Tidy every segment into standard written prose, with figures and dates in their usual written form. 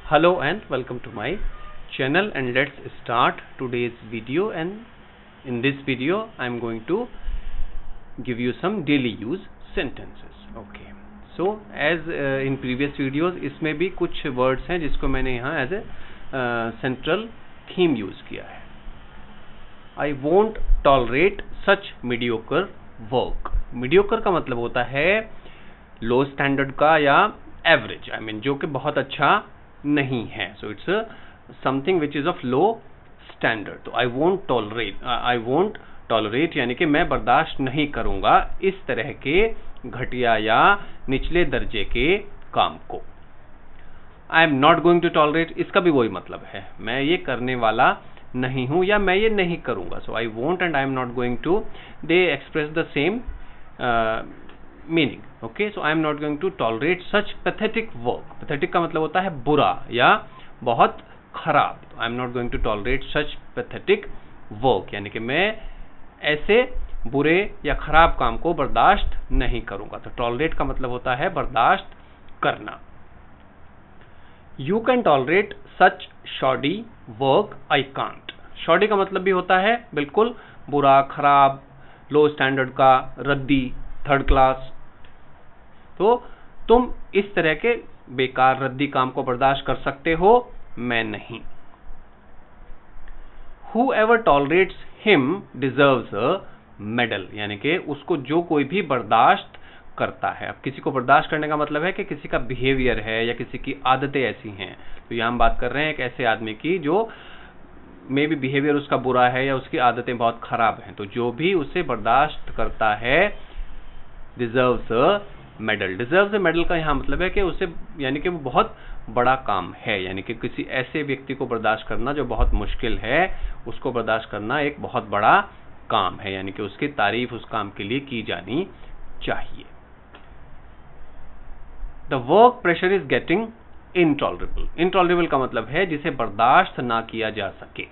Hello and welcome to my channel, and let's start today's video. And in this video I am going to give you some daily use sentences. Okay, so as in previous videos, इसमें भी कुछ words हैं जिसको मैंने यहाँ as a central theme use किया है. I won't tolerate such mediocre work. Mediocre का मतलब होता है लो स्टैंडर्ड का या एवरेज, आई मीन जो कि बहुत अच्छा नहीं है. So it's something which is of low standard. तो आई वोंट टॉलरेट यानी कि मैं बर्दाश्त नहीं करूंगा इस तरह के घटिया या निचले दर्जे के काम को. I am not going to tolerate, इसका भी वही मतलब है, मैं ये करने वाला नहीं हूं या मैं ये नहीं करूंगा. So I won't and I am not going to, they express the same meaning. Okay, so I am not going to tolerate such pathetic work. Pathetic का मतलब होता है बुरा या बहुत खराब. I am not going to tolerate such pathetic work, यानी कि मैं ऐसे बुरे या खराब काम को बर्दाश्त नहीं करूंगा. तो tolerate का मतलब होता है बर्दाश्त करना. You can tolerate such shoddy work, I can't. shoddy का मतलब भी होता है बिल्कुल बुरा, खराब, लो स्टैंडर्ड का, रद्दी, थर्ड क्लास. तो तुम इस तरह के बेकार रद्दी काम को बर्दाश्त कर सकते हो, मैं नहीं. Whoever tolerates him deserves a medal, यानी कि उसको जो कोई भी बर्दाश्त करता है. अब किसी को बर्दाश्त करने का मतलब है कि किसी का बिहेवियर है या किसी की आदतें ऐसी हैं. तो यहाँ हम बात कर रहे हैं एक ऐसे आदमी की जो मे भी बिहेवियर उसका बुरा है या उसकी आदतें बहुत खराब हैं. तो जो भी उसे बर्दाश्त करता है deserves a medal. deserves a medal का यहाँ मतलब है कि उसे, यानी कि वो बहुत बड़ा काम है, यानी कि किसी ऐसे व्यक्ति को बर्दाश्त करना जो बहुत मुश्किल है, उसको बर्दाश्त करना एक बहुत बड़ा काम है, यानी कि उसकी तारीफ उस काम के लिए की जानी चाहिए. The work pressure is getting intolerable. intolerable का मतलब है जिसे बर्दाश्त ना किया जा सके.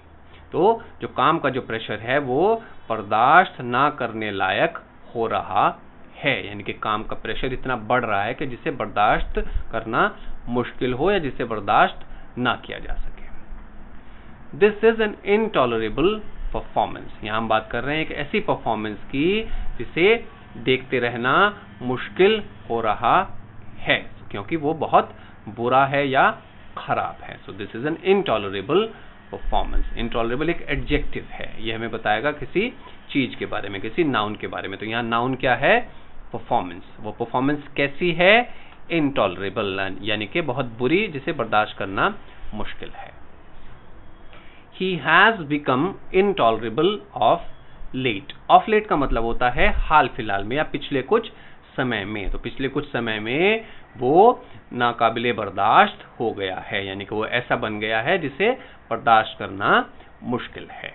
तो जो काम का जो प्रेशर है वो बर्दाश्त ना करने लायक हो रहा है, यानी कि काम का प्रेशर इतना बढ़ रहा है कि जिसे बर्दाश्त करना मुश्किल हो या जिसे बर्दाश्त ना किया जा सके. This is an intolerable performance. यहाँ हम बात कर रहे हैं एक ऐसी परफॉर्मेंस की जिसे देखते रहना मुश्किल हो रहा है क्योंकि वो बहुत बुरा है या खराब है. So this is an intolerable performance. Intolerable एक एडजेक्टिव है, ये हमें बताएगा किसी चीज के बारे में, किसी नाउन के बारे में. तो यहाँ नाउन क्या है? परफॉर्मेंस. वो परफॉर्मेंस कैसी है? इनटॉलरेबल, यानी कि बहुत बुरी, जिसे बर्दाश्त करना मुश्किल है. He has become intolerable of late. Of late का मतलब होता है हाल फिलहाल में या पिछले कुछ समय में. तो पिछले कुछ समय में वो नाकाबिले बर्दाश्त हो गया है, यानी कि वो ऐसा बन गया है जिसे बर्दाश्त करना मुश्किल है.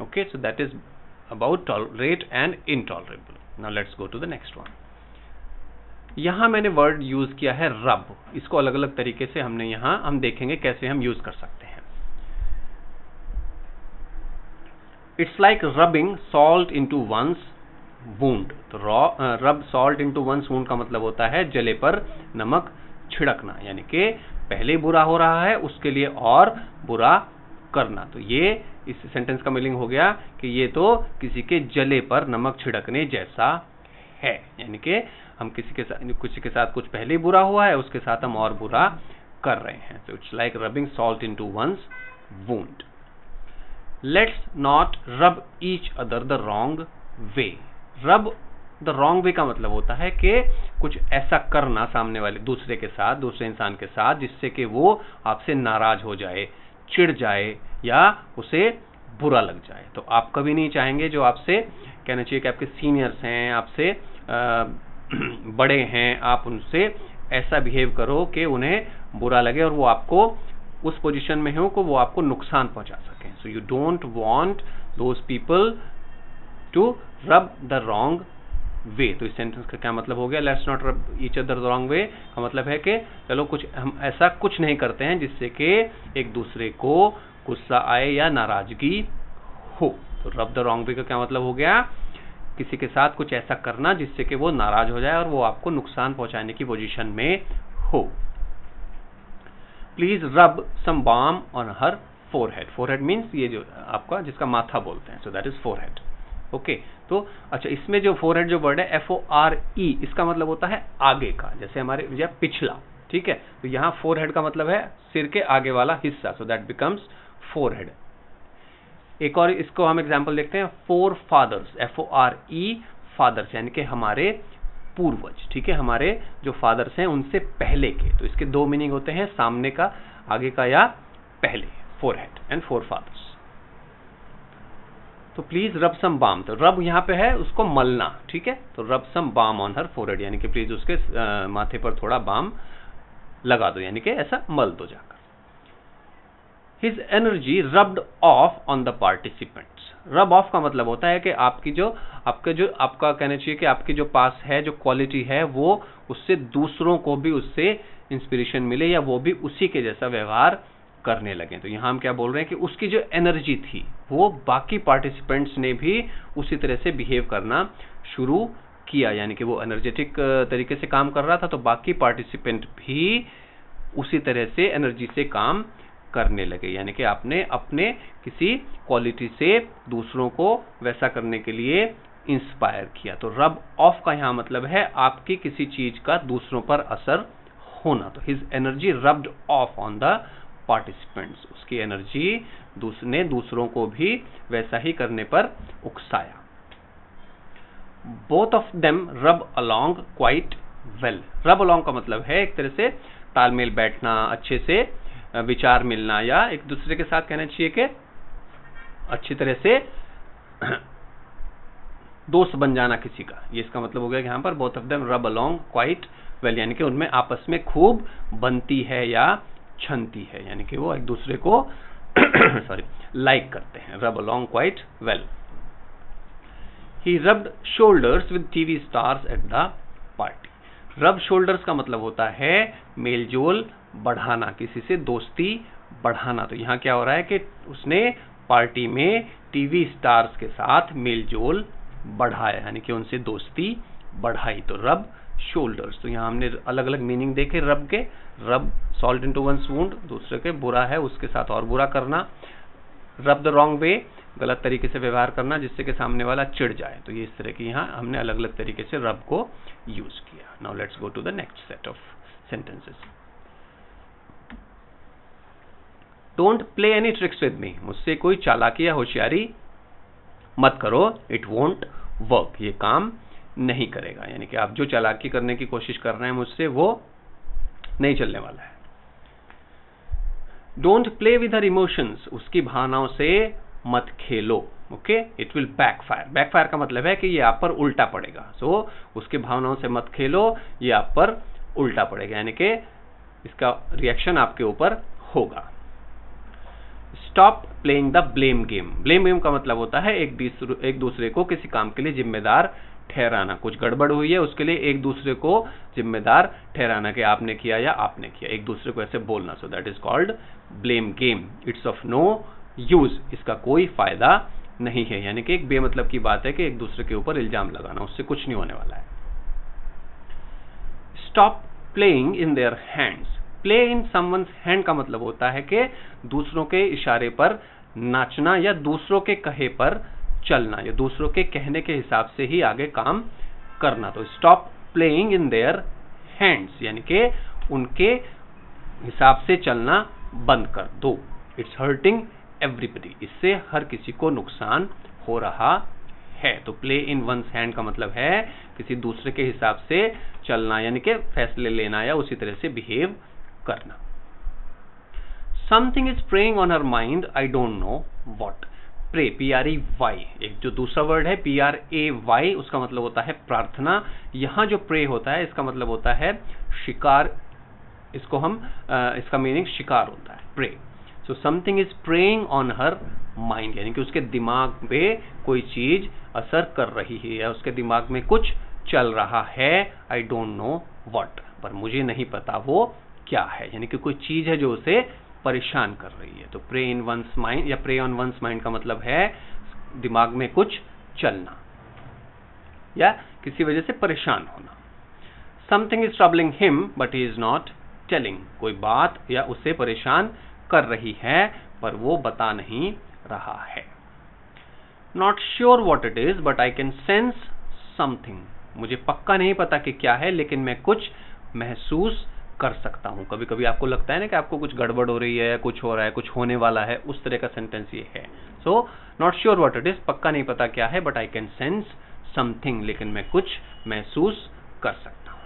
Okay, so that is about tolerate and intolerable. Now let's go to the next one. यहां मैंने वर्ड यूज किया है रब. इसको अलग अलग तरीके से हमने यहां हम देखेंगे कैसे हम यूज कर सकते हैं. It's like rubbing salt into one's wound. तो rub salt into one's wound का मतलब होता है जले पर नमक छिड़कना, यानी कि पहले बुरा हो रहा है उसके लिए और बुरा करना. तो ये इस सेंटेंस का मीनिंग हो गया कि ये तो किसी के जले पर नमक छिड़कने जैसा है, यानी कि हम किसी के साथ कुछ पहले बुरा हुआ है, उसके साथ हम और बुरा कर रहे हैं. तो it's like rubbing salt into one's wound. Let's not rub each other the wrong way. Rub the wrong way का मतलब होता है कि कुछ ऐसा करना सामने वाले दूसरे के साथ, दूसरे इंसान के साथ, जिससे कि वो आपसे नाराज हो जाए, चिढ़ जाए या उसे बुरा लग जाए. तो आप कभी नहीं चाहेंगे, जो आपसे कहना चाहिए कि आपके सीनियर्स हैं, आपसे बड़े हैं, आप उनसे ऐसा बिहेव करो कि उन्हें बुरा लगे और वो आपको उस पोजीशन में हो कि वो आपको नुकसान पहुंचा सकें. So you don't want those people to rub the wrong way. तो इस सेंटेंस का क्या मतलब हो गया? Let's not rub each other the wrong way का मतलब है कि चलो कुछ हम ऐसा कुछ नहीं करते हैं जिससे कि एक दूसरे को गुस्सा आए या नाराजगी हो. तो रब द रॉन्ग वे का क्या मतलब हो गया? किसी के साथ कुछ ऐसा करना जिससे कि वो नाराज हो जाए और वो आपको नुकसान पहुंचाने की पोजीशन में हो. Please rub some balm on her forehead. Forehead means ये जो आपका जिसका माथा बोलते हैं, so that is forehead. Okay, तो अच्छा इसमें जो फोरहेड जो वर्ड है FORE, इसका मतलब होता है आगे का, जैसे हमारे या पिछला, ठीक है। तो यहाँ फोरहेड का मतलब है सिर के आगे वाला हिस्सा, सो दैट बिकम्स फोरहेड। एक और इसको हम एग्जांपल देखते हैं, फोर फादर्स, FORE फादर्स, यानी कि हमारे पूर्वज, ठीक है, हमारे जो फादर्स हैं उनसे पहले के। तो इसके दो मीनिंग होते हैं, सामने का, आगे का या पहले, फोरहेड एंड फोर फादर्स। तो प्लीज रब सम बाम, तो रब यहाँ पे है उसको मलना, ठीक है। तो रब some balm on her forehead, यानी कि प्लीज उसके माथे पर थोड़ा बाम लगा दो, यानी कि ऐसा मल दो जाकर। His energy rubbed off on the participants. Rub off का मतलब होता है कि आपका कहना चाहिए कि आपकी जो पास है, जो क्वालिटी है, वो उससे दूसरों को भी उससे इंस्पिरेशन मिले या वो भी उसी के जैसा व्यवहार करने लगे। तो यहाँ हम क्या बोल रहे हैं कि उसकी जो एनर्जी थी वो बाकी पार्टिसिपेंट्स ने भी उसी तरह से बिहेव करना शुरू किया, यानी कि वो एनर्जेटिक तरीके से काम कर रहा था, तो बाकी पार्टिसिपेंट भी उसी तरह से एनर्जी से काम करने लगे, यानी कि आपने अपने किसी क्वालिटी से दूसरों को वैसा करने के लिए इंस्पायर किया। तो रब ऑफ का यहाँ मतलब है आपकी किसी चीज का दूसरों पर असर होना। तो his energy rubbed of on the participants, उसकी एनर्जी ने दूसरों को भी वैसा ही करने पर उकसाया। बोथ ऑफ देम रब अलोंग क्वाइट वेल। रब अलोंग का मतलब है एक तरह से तालमेल बैठना, अच्छे से विचार मिलना, या एक दूसरे के साथ कहना चाहिए कि अच्छी तरह से दोस्त बन जाना किसी का। ये इसका मतलब हो गया कि यहाँ पर बोथ ऑफ देम रब अलोंग क्वाइट वेल, यानी कि उनमें आपस में खूब बनती है या छनती है, यानी कि वो एक दूसरे को सॉरी लाइक करते हैं। रब along quite well. He rubbed shoulders with TV stars at the party. रब शोल्डर्स का मतलब होता है मेलजोल बढ़ाना, किसी से दोस्ती बढ़ाना। तो यहाँ क्या हो रहा है कि उसने पार्टी में टीवी स्टार्स के साथ मेलजोल बढ़ाया, यानी कि उनसे दोस्ती बढ़ाई। तो रब शोल्डर्स, तो यहाँ हमने अलग अलग मीनिंग देखे रब के। रब सॉल्ट इनटू वंस वुंड, दूसरे के बुरा है उसके साथ और बुरा करना। रब द रॉन्ग वे, गलत तरीके से व्यवहार करना जिससे कि सामने वाला चिढ़ जाए। तो ये इस तरह की यहाँ हमने अलग अलग तरीके से रब को यूज किया। Now let's go to the next set of sentences. Don't play any tricks with me, मुझसे कोई चालाकी या होशियारी मत करो। इट वोंट वर्क, ये काम नहीं करेगा, यानी कि आप जो चालाकी करने की कोशिश कर रहे हैं मुझसे वो नहीं चलने वाला है। Don't play with her emotions, उसकी भावनाओं से मत खेलो। Okay, it will backfire. Backfire का मतलब है कि ये आप पर उल्टा पड़ेगा। सो उसकी भावनाओं से मत खेलो, ये आप पर उल्टा पड़ेगा, यानी कि इसका रिएक्शन आपके ऊपर होगा। Stop playing the blame game. Blame game का मतलब होता है एक दूसरे को किसी काम के लिए जिम्मेदार ठहराना। कुछ गड़बड़ हुई है उसके लिए एक दूसरे को जिम्मेदार ठहराना कि आपने किया या आपने किया, एक दूसरे को ऐसे बोलना। So that is called blame game. It's of no use, इसका कोई फायदा नहीं है, यानी कि एक बेमतलब की बात है कि एक दूसरे के ऊपर इल्जाम लगाना, उससे कुछ नहीं होने वाला है। Stop playing in their hands. Play in someone's hand का मतलब होता है कि दूसरों के इशारे पर नाचना या दूसरों के कहे पर चलना या दूसरों के कहने के हिसाब से ही आगे काम करना। तो stop playing in their hands, यानी कि उनके हिसाब से चलना बंद कर दो। इट्स हर्टिंग एवरीबडी, इससे हर किसी को नुकसान हो रहा है। तो प्ले इन वंस हैंड का मतलब है किसी दूसरे के हिसाब से चलना, यानी कि फैसले लेना या उसी तरह से बिहेव करना। Something is preying on her mind, I don't know what. Prey, PREY, एक जो दूसरा वर्ड है PRAY, उसका मतलब होता है प्रार्थना। यहाँ जो प्रे होता है इसका मतलब होता है शिकार, इसको हम इसका मीनिंग शिकार होता है, prey. So something is preying on her mind, यानी कि उसके दिमाग में कोई चीज असर कर रही है या उसके दिमाग में कुछ चल रहा है। आई डोंट नो व्हाट, पर मुझे नहीं पता वो क्या है, यानी कि कोई चीज है जो उसे परेशान कर रही है। तो प्रे इन वंस माइंड या प्रे ऑन वंस माइंड का मतलब है दिमाग में कुछ चलना या किसी वजह से परेशान होना। Something is troubling him but he is not telling, कोई बात या उसे परेशान कर रही है पर वो बता नहीं रहा है। Not sure what it is but I can sense something, मुझे पक्का नहीं पता कि क्या है लेकिन मैं कुछ महसूस कर सकता हूं। कभी कभी आपको लगता है ना कि आपको कुछ गड़बड़ हो रही है, कुछ हो रहा है, कुछ होने वाला है, उस तरह का सेंटेंस ये है। So not sure what it is, पक्का नहीं पता क्या है, but I can sense something, लेकिन मैं कुछ महसूस कर सकता हूं।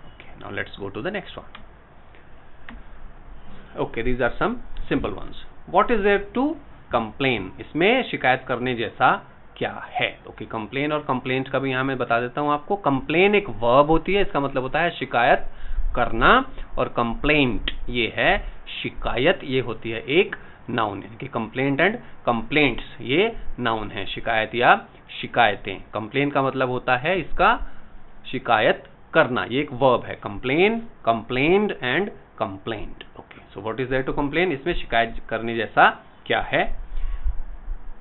Okay, now let's go to the next one. Okay, these are some simple ones. What is there to complain, इसमें शिकायत करने जैसा क्या है। ओके, कंप्लेन और कंप्लेंट का भी यहां मैं बता देता हूं आपको। कंप्लेन एक वर्ब होती है, इसका मतलब होता है शिकायत करना, और कंप्लेंट ये है शिकायत, ये होती है एक नाउन, यानी कि कंप्लेंट एंड कंप्लेंट्स ये नाउन है, शिकायत या शिकायतें। कंप्लेन का मतलब होता है इसका शिकायत करना, ये एक वर्ब है। Complain, complained and complaint. Okay, so what is there to complain, इसमें शिकायत करने जैसा क्या है।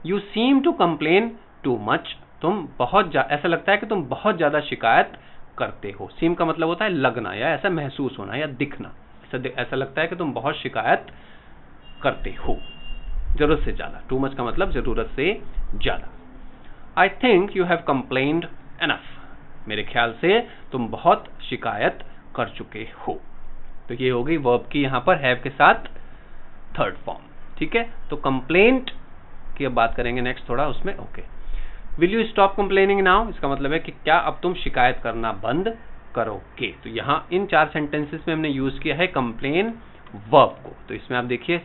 You seem to complain too much, तुम बहुत ऐसा लगता है कि तुम बहुत ज्यादा शिकायत करते हो। सीम का मतलब होता है लगना या ऐसा महसूस होना या दिखना, ऐसा लगता है कि तुम बहुत शिकायत करते हो, जरूरत से ज्यादा। टू मच का मतलब जरूरत से ज्यादा। I think you have complained enough, मेरे ख्याल से तुम बहुत शिकायत कर चुके हो। तो ये हो गई वर्ब की यहां पर हैव के साथ थर्ड फॉर्म। ठीक है, तो कंप्लेंट की अब बात करेंगे नेक्स्ट थोड़ा उसमें। Okay, will you stop complaining now, इसका मतलब है कि क्या अब तुम शिकायत करना बंद करोगे। तो यहां इन 4 सेंटेंसेस में हमने यूज किया है कंप्लेन वर्ब को। तो इसमें आप देखिए,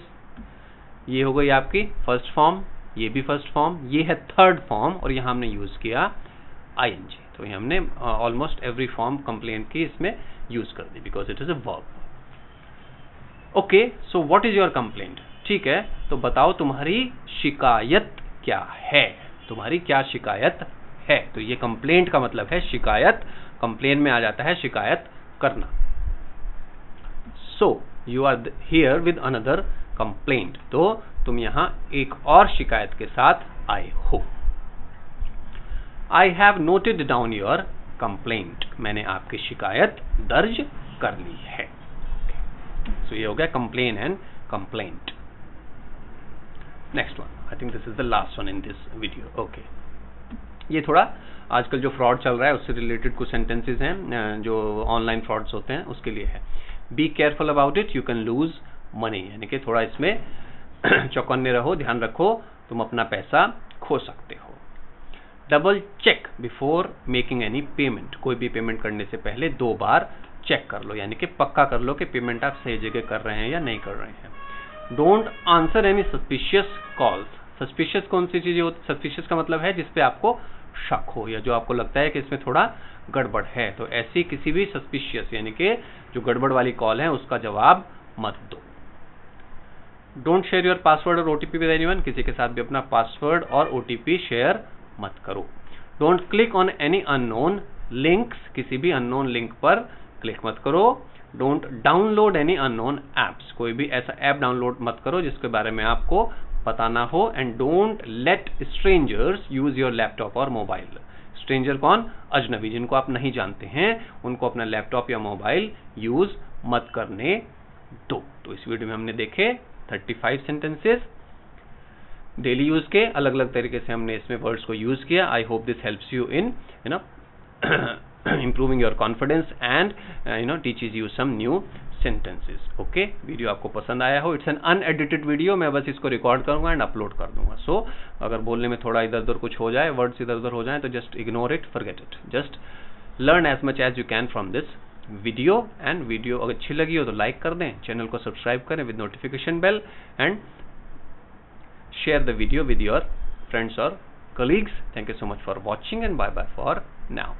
ये हो गई आपकी फर्स्ट फॉर्म, ये भी फर्स्ट फॉर्म, ये है थर्ड फॉर्म, और यहां हमने यूज किया आईएनजी। तो ये हमने ऑलमोस्ट एवरी फॉर्म कंप्लेन की इसमें यूज कर दी, because it is a verb. Okay, so what is your complaint. ठीक है, तो बताओ तुम्हारी शिकायत क्या है, तुम्हारी क्या शिकायत है। तो ये कंप्लेंट का मतलब है शिकायत, कंप्लेन में आ जाता है शिकायत करना। So you are here with another complaint, तो तुम यहां एक और शिकायत के साथ आए हो। I have noted down your complaint, मैंने आपकी शिकायत दर्ज कर ली है। सो ये हो गया complain and complaint. Next one, I think this is the last one in this video. Okay, ये थोड़ा आजकल जो फ्रॉड चल रहा है उससे रिलेटेड कुछ सेंटेंसेस हैं, जो ऑनलाइन फ्रॉड्स होते हैं उसके लिए है। Be careful about it, you can lose money, यानी कि थोड़ा इसमें चौकन्ने रहो, ध्यान रखो, तुम अपना पैसा खो सकते हो। Double check before making any payment, कोई भी पेमेंट करने से पहले 2 बार चेक कर लो, यानी कि पक्का कर लो कि पेमेंट आप सही जगह कर रहे हैं या नहीं कर रहे हैं। Don't answer any suspicious calls, suspicious कौन सी चीजें होती, सस्पिशियस का मतलब है जिसपे आपको शक हो या जो आपको लगता है कि इसमें थोड़ा गड़बड़ है। तो ऐसी किसी भी सस्पिशियस यानी कि जो गड़बड़ वाली कॉल है उसका जवाब मत दो। डोंट शेयर योर पासवर्ड और ओटीपी विद एनीवन, किसी के साथ भी अपना पासवर्ड और ओटीपी शेयर मत करो। Don't click on any unknown links, किसी भी अननोन लिंक पर क्लिक मत करो। Don't download any unknown apps, कोई भी ऐसा ऐप डाउनलोड मत करो जिसके बारे में आपको पता ना हो। And don't let strangers use your laptop और मोबाइल, स्ट्रेंजर कौन, अजनबी, जिनको आप नहीं जानते हैं, उनको अपना लैपटॉप या मोबाइल यूज मत करने दो। तो इस वीडियो में हमने देखे 35 सेंटेंसेस डेली यूज के, अलग अलग तरीके से हमने इसमें वर्ड्स को यूज किया। I hope this helps you in improving your confidence and teaches you some new sentences. Okay, video आपको पसंद आया हो, इट्स एन अनएडिटेड वीडियो, मैं बस इसको रिकॉर्ड करूंगा एंड अपलोड कर दूंगा। सो अगर बोलने में थोड़ा इधर उधर कुछ हो जाए, वर्ड्स इधर उधर हो जाए, तो just ignore it, forget it, just learn as much as you can from this video. And video अगर अच्छी लगी हो तो लाइक कर दें, चैनल को सब्सक्राइब करें with notification bell, and share the video with your friends और colleagues. Thank you so much for watching and bye bye for now.